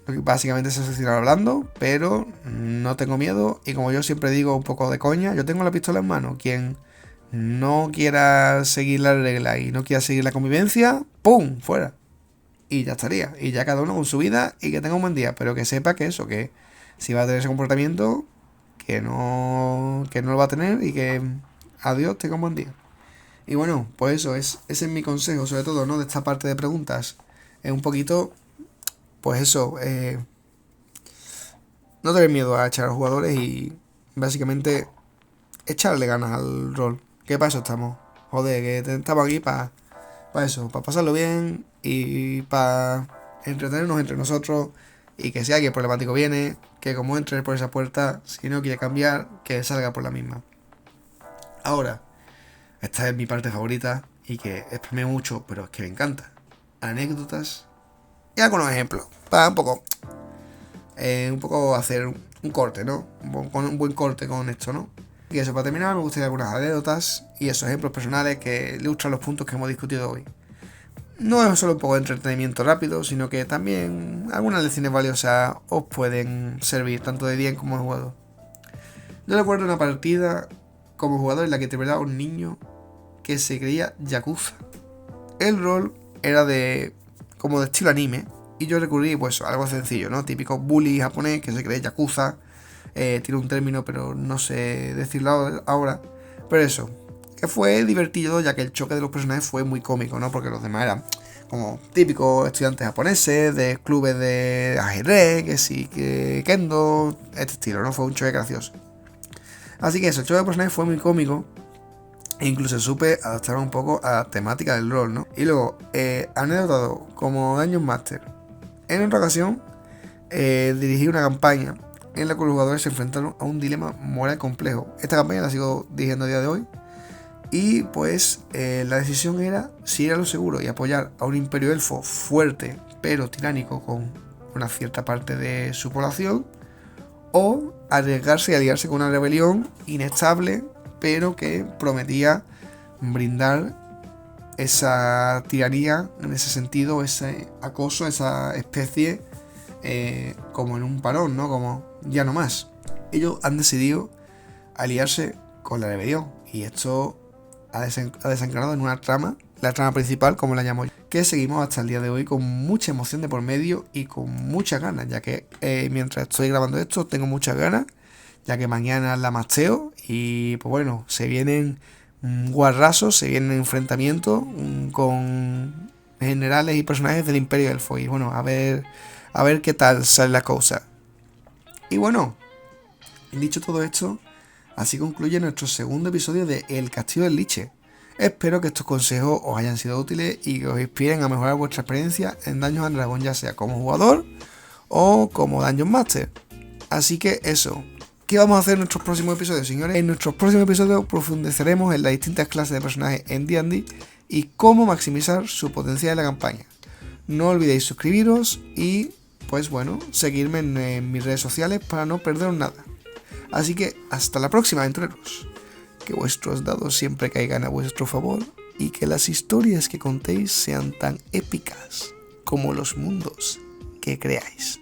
básicamente se asesinan hablando, pero no tengo miedo. Y como yo siempre digo, un poco de coña, yo tengo la pistola en mano. Quien no quiera seguir la regla y no quiera seguir la convivencia, ¡pum!, fuera. Y ya estaría. Y ya cada uno con su vida y que tenga un buen día. Pero que sepa que eso, que si va a tener ese comportamiento, que no lo va a tener y que adiós, tenga un buen día. Y bueno, pues eso, ese es mi consejo, sobre todo, ¿no? De esta parte de preguntas. Es un poquito, pues eso, no tener miedo a echar a los jugadores y básicamente echarle ganas al rol. Que para eso estamos. Joder, que estamos aquí para eso, para pasarlo bien y para entretenernos entre nosotros. Y que si alguien problemático viene, que como entre por esa puerta, si no quiere cambiar, que salga por la misma. Ahora, esta es mi parte favorita y que exprimé mucho, pero es que me encanta. Anécdotas y algunos ejemplos. Para un poco hacer un corte, ¿no? Un buen corte con esto, ¿no? Y eso, para terminar, me gustaría algunas anécdotas y esos ejemplos personales que ilustran los puntos que hemos discutido hoy. No es solo un poco de entretenimiento rápido, sino que también algunas lecciones valiosas os pueden servir, tanto de bien como de jugador. Yo recuerdo una partida como jugador en la que interpretaba a un niño que se creía yakuza. El rol era como de estilo anime, y yo recurrí pues a algo sencillo, ¿no? Típico bully japonés que se cree yakuza. Tiene un término, pero no sé decirlo ahora. Pero eso, que fue divertido, ya que el choque de los personajes fue muy cómico, ¿no? Porque los demás eran como típicos estudiantes japoneses, de clubes de ajedrez, que kendo, este estilo, ¿no? Fue un choque gracioso. Así que eso, el choque de personajes fue muy cómico. E incluso supe adaptar un poco a la temática del rol, ¿no? Y luego, anécdota como Dungeon Master. En otra ocasión, dirigí una campaña en la que los jugadores se enfrentaron a un dilema moral complejo. Esta campaña la sigo dirigiendo a día de hoy. Y pues la decisión era si ir a lo seguro y apoyar a un imperio elfo fuerte pero tiránico con una cierta parte de su población, o arriesgarse y aliarse con una rebelión inestable pero que prometía brindar esa tiranía, en ese sentido, ese acoso, esa especie, como en un parón, ¿no? Como ya no más. Ellos han decidido aliarse con la rebelión y esto ha desencadenado en una trama, la trama principal, como la llamo yo, que seguimos hasta el día de hoy con mucha emoción de por medio y con muchas ganas, ya que mientras estoy grabando esto tengo muchas ganas, ya que mañana la masteo y pues bueno, se vienen guarrazos, se vienen enfrentamientos con generales y personajes del Imperio Elfo y bueno, a ver qué tal sale la cosa. Y bueno, dicho todo esto, así concluye nuestro segundo episodio de El Castillo del Liche. Espero que estos consejos os hayan sido útiles y que os inspiren a mejorar vuestra experiencia en Dungeons and Dragons, ya sea como jugador o como Dungeon Master. Así que eso. ¿Qué vamos a hacer en nuestros próximos episodios, señores? En nuestros próximos episodios profundizaremos en las distintas clases de personajes en D&D y cómo maximizar su potencial en la campaña. No olvidéis suscribiros y, pues bueno, seguirme en mis redes sociales para no perderos nada. Así que hasta la próxima, aventureros. Que vuestros dados siempre caigan a vuestro favor y que las historias que contéis sean tan épicas como los mundos que creáis.